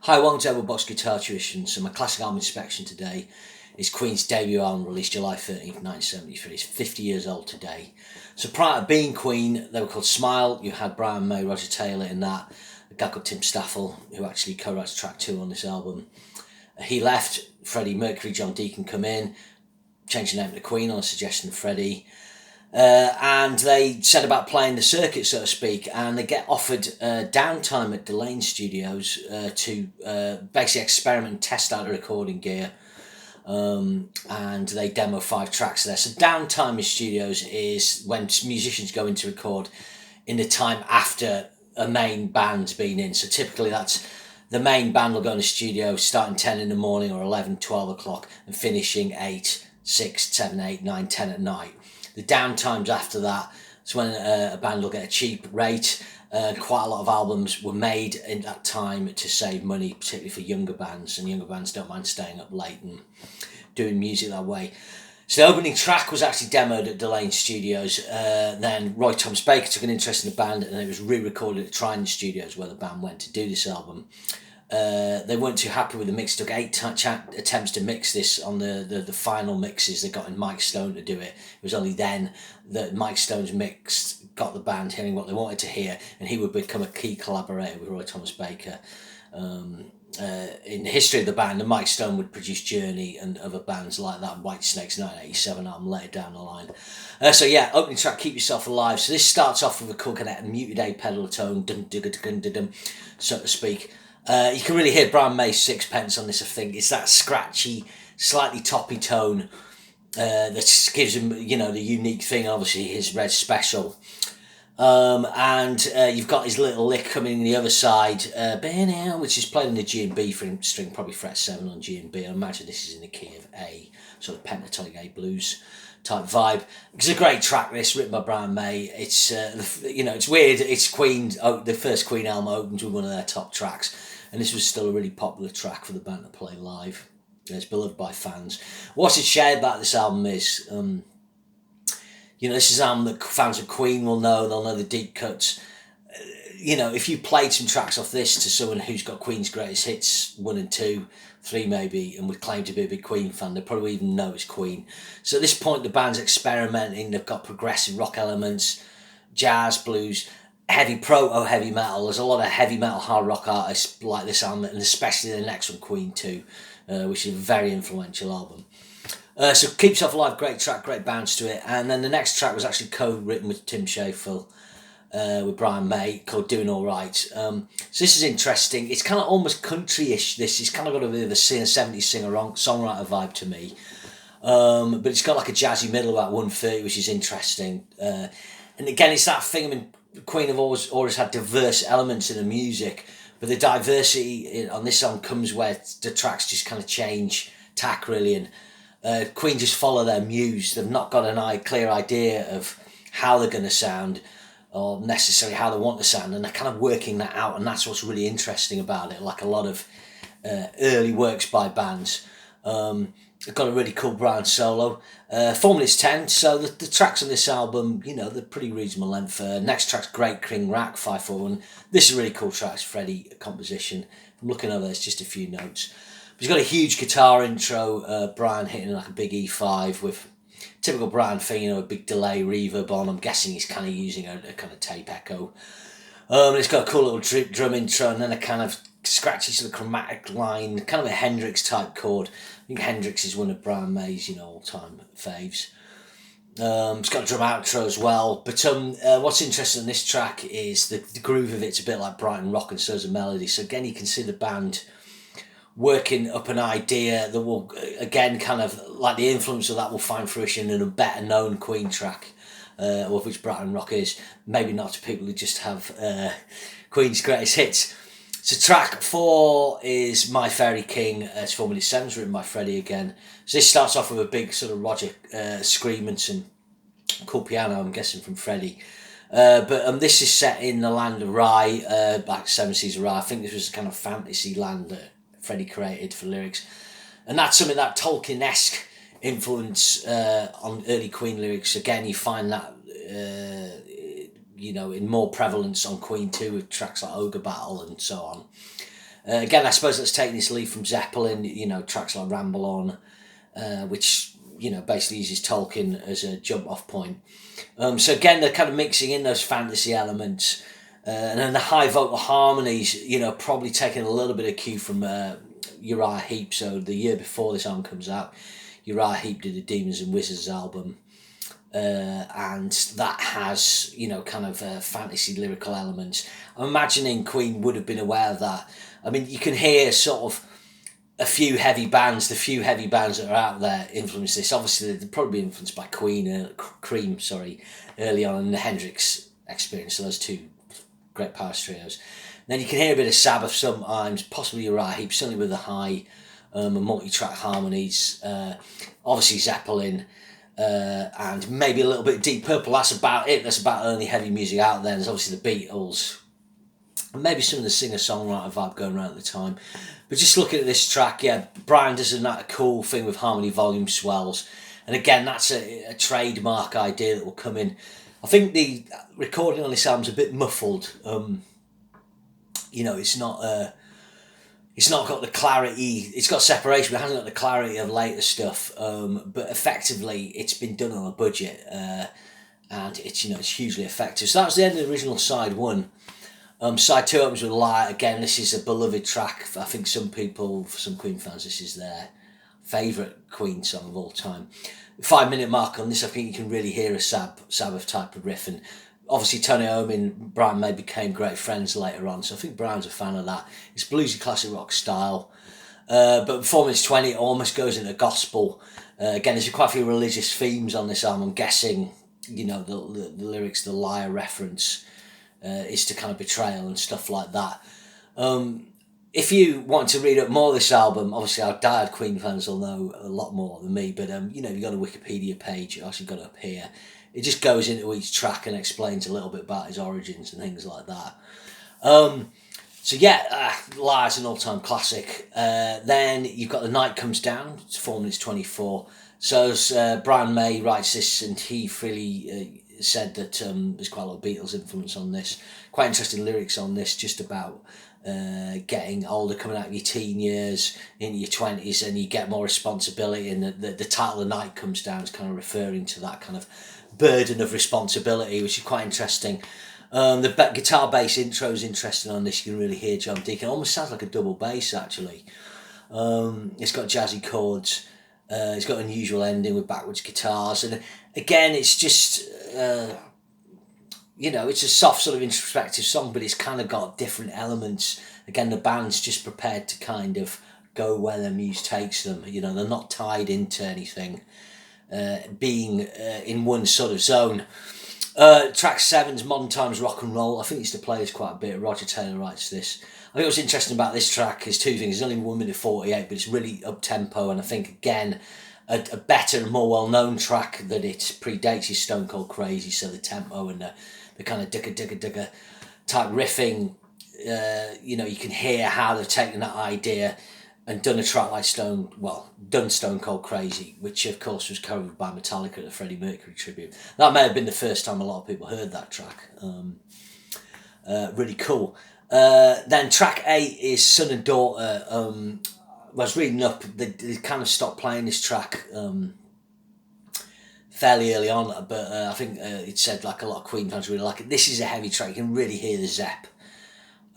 Hi, welcome to Edward Box Guitar Tuition. So my classic album inspection today is Queen's debut album, released July 13th, 1973. It's 50 years old today. So prior to being Queen, they were called Smile. You had Brian May, Roger Taylor in that. A guy called Tim Staffel, who actually co-writes track 2 on this album. He left. Freddie Mercury, John Deacon come in, changed the name to Queen on a suggestion of Freddie. And they set about playing the circuit, so to speak, and they get offered downtime at Delane Studios to basically experiment and test out the recording gear. And they demo 5 tracks there. So downtime in studios is when musicians go in to record in the time after a main band's been in. So typically that's the main band will go in the studio starting 10 in the morning or 11, 12 o'clock and finishing 8, 6, 7, 8, 9, 10 at night. The downtimes after that is when a band will get a cheap rate. Quite a lot of albums were made in that time to save money, particularly for younger bands, and younger bands don't mind staying up late and doing music that way. So the opening track was actually demoed at Delane Studios. Then Roy Thomas Baker took an interest in the band, and it was re-recorded at Trident Studios, where the band went to do this album. They weren't too happy with the mix. It took 8 attempts to mix this on the final mixes. They got in Mike Stone to do it. It was only then that Mike Stone's mix got the band hearing what they wanted to hear, and he would become a key collaborator with Roy Thomas Baker. In the history of the band, and Mike Stone would produce Journey and other bands like that, Whitesnake's 1987 album later down the line. So yeah, opening track, Keep Yourself Alive. So this starts off with a cool kind of muted A pedal tone, dum dum dum dum dum, so to speak. You can really hear Brian May's Sixpence on this, I think. It's that scratchy, slightly toppy tone that gives him, the unique thing, obviously, his Red Special. And you've got his little lick coming in the other side, which is played in the G and B string, probably fret 7 on G and B. I imagine this is in the key of A, sort of pentatonic A blues type vibe. It's a great track, this, written by Brian May. It's it's weird. It's Queen. The first Queen album opened with one of their top tracks, and this was still a really popular track for the band to play live. It's beloved by fans. What's it shared about this album is, this is an album that fans of Queen will know. They'll know the deep cuts. If you played some tracks off this to someone who's got Queen's greatest hits 1 and 2, 3 maybe, and would claim to be a big Queen fan, they probably even know it's Queen. So at this point, the band's experimenting. They've got progressive rock elements, jazz, blues, heavy proto-heavy metal. There's a lot of heavy metal hard rock artists like this album, and especially the next one, Queen 2, which is a very influential album. So Keep Yourself Alive, great track, great bounce to it. And then the next track was actually co-written with Tim Schafer, with Brian May, called Doing All Right. So this is interesting. It's kind of almost country-ish, this. It's kind of got a bit of a 70s singer-songwriter vibe to me. But it's got like a jazzy middle about 1:30, which is interesting. And again, it's that thing, I mean, Queen have always had diverse elements in the music, but the diversity on this song comes where the tracks just kind of change tack, really, and Queen just follow their muse. They've not got a clear idea of how they're going to sound, or necessarily how they want to sound, and they're kind of working that out, and that's what's really interesting about it. Like a lot of early works by bands, they've got a really cool Brian solo. 4 minutes 10, so the tracks on this album, they're pretty reasonable length. Next track's Great King Rack, 5/4. This is a really cool track. It's Freddy composition. I'm looking over, there's just a few notes. But he's got a huge guitar intro, Brian hitting like a big E5 with typical Brian thing, a big delay reverb on. I'm guessing he's kind of using a kind of tape echo. It's got a cool little drum intro, and then a kind of scratchy sort of chromatic line, kind of a Hendrix type chord. I think Hendrix is one of Brian May's, all-time faves. It's got a drum outro as well. But what's interesting on this track is the groove of it's a bit like Brighton Rock, and so is the melody. So again, you can see the band working up an idea that will, again, kind of like the influence of that will find fruition in a better known Queen track, of which Brighton Rock is. Maybe not to people who just have Queen's greatest hits. So track 4 is My Fairy King. It's 4 minutes 7, written by Freddy again. So this starts off with a big sort of Roger scream and some cool piano, I'm guessing from Freddy. But this is set in the land of Rye, back 7 Seas of Rye. I think this was a kind of fantasy land that Freddy created for lyrics. And that's something, that Tolkien-esque influence on early Queen lyrics. Again, you find that in more prevalence on Queen 2 with tracks like Ogre Battle and so on. Again, I suppose that's taking its lead from Zeppelin, tracks like Ramble On, which, basically uses Tolkien as a jump off point. So again, they're kind of mixing in those fantasy elements. And then the high vocal harmonies, probably taking a little bit of cue from Uriah Heep. So the year before this album comes out, Uriah Heep did a Demons and Wizards album. And that has, kind of fantasy lyrical elements. I'm imagining Queen would have been aware of that. I mean, you can hear sort of the few heavy bands that are out there influence this. Obviously, they're probably influenced by Cream, early on in the Hendrix experience. So those two great power trios. Then you can hear a bit of Sabbath sometimes, possibly Uriah Heep, certainly with the high and multi-track harmonies. Obviously Zeppelin, and maybe a little bit of Deep Purple. That's about it. That's about the only heavy music out there. There's obviously the Beatles, and maybe some of the singer-songwriter vibe going around at the time. But just looking at this track, yeah, Brian does a cool thing with harmony volume swells. And again, that's a trademark idea that will come in. I think the recording on this album's a bit muffled. It's not got the clarity. It's got separation, but it hasn't got the clarity of later stuff. But effectively, it's been done on a budget, and it's hugely effective. So that was the end of the original side one. Side two opens with Light. Again, this is a beloved track. I think some people, for some Queen fans, this is their favourite Queen song of all time. 5 minute mark on this, I think you can really hear a Sabbath type of riff, and obviously Tony Iommi and Brian May became great friends later on, so I think Brian's a fan of that. It's bluesy classic rock style, but 4 minutes 20 it almost goes into gospel. Again, there's quite a few religious themes on this album. I'm guessing the lyrics, the liar reference is to kind of betrayal and stuff like that. If you want to read up more of this album, obviously our diehard Queen fans will know a lot more than me, but you've got a Wikipedia page. I've actually got it up here. It just goes into each track and explains a little bit about his origins and things like that. Liar's an all-time classic. Then you've got The Night Comes Down. It's 4 minutes 24. So Brian May writes this, and he freely said that there's quite a lot of Beatles influence on this. Quite interesting lyrics on this, just about getting older, coming out of your teen years, into your 20s, and you get more responsibility, and the title The Night Comes Down is kind of referring to that kind of burden of responsibility, which is quite interesting. The guitar bass intro is interesting on this. You can really hear John Deacon. It almost sounds like a double bass, actually. It's got jazzy chords. It's got an unusual ending with backwards guitars, and again, it's just it's a soft sort of introspective song, but it's kind of got different elements. Again, the band's just prepared to kind of go where their muse takes them. They're not tied into anything, being in one sort of zone. Track 7's Modern Times Rock and Roll. I think he used to play this quite a bit. Roger Taylor writes this. I think what's interesting about this track is two things. It's only 1 minute 48, but it's really up-tempo, and I think, again, a better and more well-known track that it predates is Stone Cold Crazy, so the tempo and the kind of digga type riffing, you can hear how they've taken that idea and done a track like Stone Cold Crazy, which of course was covered by Metallica at the Freddie Mercury tribute. That may have been the first time a lot of people heard that track. Really cool. Then track 8 is Son and Daughter. I was reading up, they kind of stopped playing this track fairly early on, but I think it said like a lot of Queen fans really like it. This is a heavy track. You can really hear the Zepp.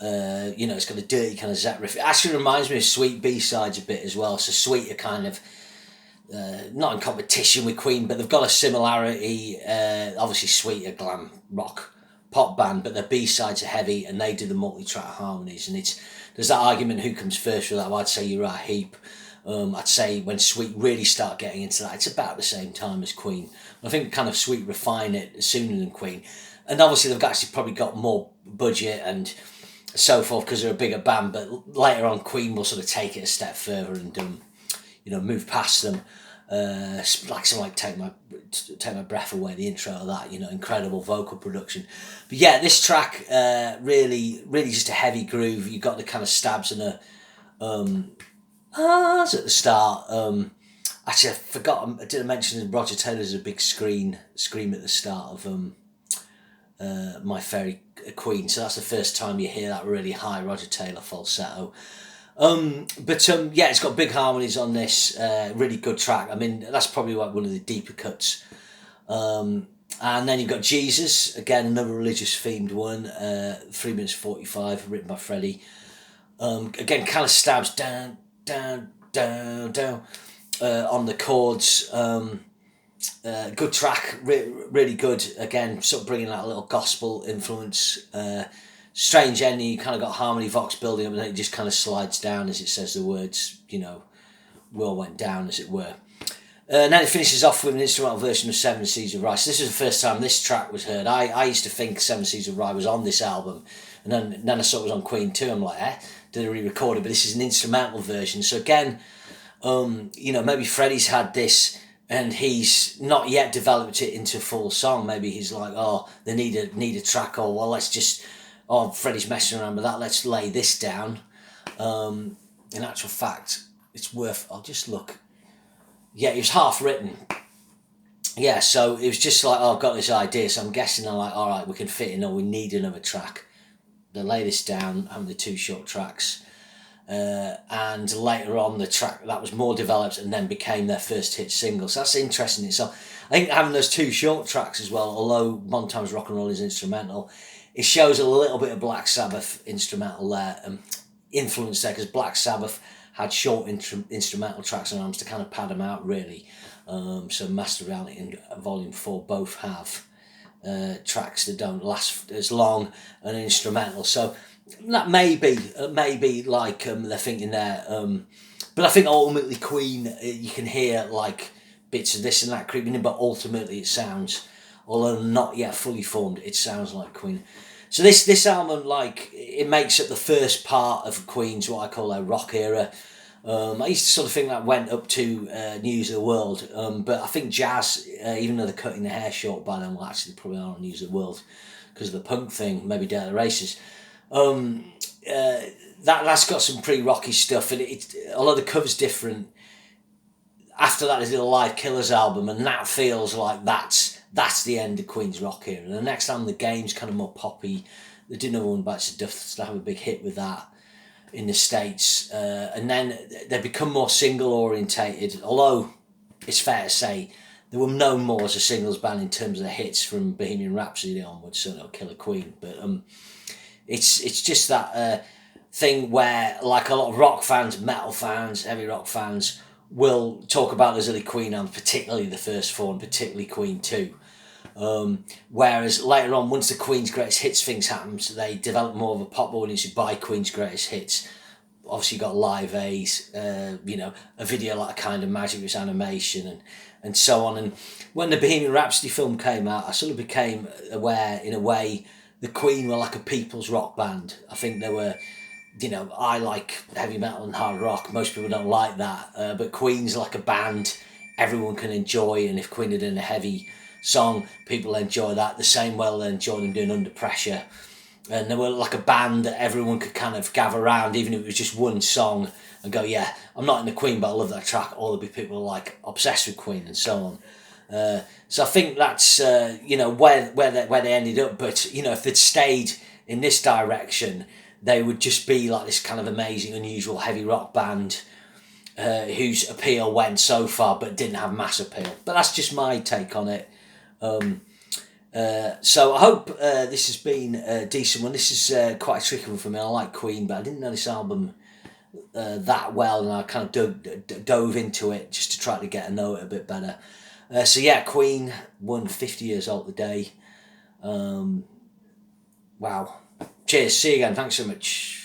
It's got a dirty kind of Zepp riff. It actually reminds me of Sweet B-sides a bit as well. So Sweet are kind of not in competition with Queen, but they've got a similarity. Obviously Sweet are glam rock pop band, but their B-sides are heavy, and they do the multi-track harmonies. And there's that argument, who comes first with that? Well, I'd say Uriah Heep. I'd say when Sweet really start getting into that, it's about the same time as Queen. I think kind of Sweet refine it sooner than Queen. And obviously they've actually probably got more budget and so forth because they're a bigger band, but later on Queen will sort of take it a step further and move past them. Take my breath away, the intro of that, incredible vocal production. But yeah, this track really just a heavy groove. You got the kind of stabs and a at the start. Actually, I forgot. I didn't mention Roger Taylor's a big scream at the start of My Fairy Queen. So that's the first time you hear that really high Roger Taylor falsetto. Yeah, it's got big harmonies on this. Really good track. I mean, that's probably like one of the deeper cuts. And then you've got Jesus, again another religious themed one. 3 minutes 45, written by Freddy. Again, kind of stabs down, down, down, down on the chords. Good track, really good. Again, sort of bringing that little gospel influence. Strange ending. You kind of got harmony vox building up, and then it just kind of slides down as it says the words. World went down, as it were. And then it finishes off with an instrumental version of Seven Seas of Rye. So this is the first time this track was heard. I used to think Seven Seas of Rye was on this album, and then I saw it was on Queen too. I'm like, did they re-record it? But this is an instrumental version. So again, maybe Freddie's had this and he's not yet developed it into a full song. Maybe he's like, oh, they need a track, or well, let's just, oh, Freddie's messing around with that, let's lay this down. In actual fact, it's worth, I'll just look. Yeah, it was half written. Yeah, so it was just like, oh, I've got this idea, so I'm guessing they're like, all right, we can fit in, or we need another track. They lay this down, having the 2 short tracks. And later on, the track that was more developed and then became their first hit single. So that's interesting. So I think having those 2 short tracks as well, although Modern Times Rock and Roll is instrumental, it shows a little bit of Black Sabbath instrumental there, influence there, because Black Sabbath had short instrumental tracks on albums to kind of pad them out, really. So Master Reality and Volume 4 both have tracks that don't last as long and instrumental. So that may be like they're thinking there. But I think ultimately Queen, you can hear like bits of this and that creeping in, but ultimately it sounds, although not yet fully formed, it sounds like Queen. So this album, like, it makes up the first part of Queen's, what I call their rock era. I used to sort of think that went up to News of the World, but I think jazz, even though they're cutting the hair short by then, well, actually they probably are on News of the World because of the punk thing, maybe Day of the Races. That's got some pretty rocky stuff, and although the cover's different, after that there's the Live Killers album, and that feels like that's the end of Queen's rock era. And the next album, The Game's kind of more poppy. They did another one about Duff to have a big hit with that in the States, and then they become more single orientated, although it's fair to say they were known more as a singles band in terms of the hits from Bohemian Rhapsody onwards, so no Killer Queen. But it's just that thing where, like, a lot of rock fans, metal fans, heavy rock fans will talk about those early Queen albums, particularly the first 4 and particularly Queen 2. Whereas later on, once the Queen's Greatest Hits things happens, they develop more of a pop audience who buy Queen's Greatest Hits. Obviously, you got Live Aid, a video like A Kind of Magic was animation, and so on. And when the Bohemian Rhapsody film came out, I sort of became aware, in a way, the Queen were like a people's rock band. I think they were, I like heavy metal and hard rock. Most people don't like that, but Queen's like a band everyone can enjoy, and if Queen had done a heavy song, people enjoy that the same way they enjoy them doing Under Pressure. And they were like a band that everyone could kind of gather around, even if it was just one song, and go, yeah, I'm not in the Queen, but I love that track. Or there'll be people like obsessed with Queen and so on. So I think that's where they ended up. But if they'd stayed in this direction, they would just be like this kind of amazing, unusual heavy rock band whose appeal went so far but didn't have mass appeal. But that's just my take on it. So I hope this has been a decent one. This is quite a tricky one for me. I like Queen, but I didn't know this album that well, and I kind of dove into it just to try to get to know it a bit better. So yeah, Queen won 50 years old today. Wow. Cheers. See you again. Thanks so much.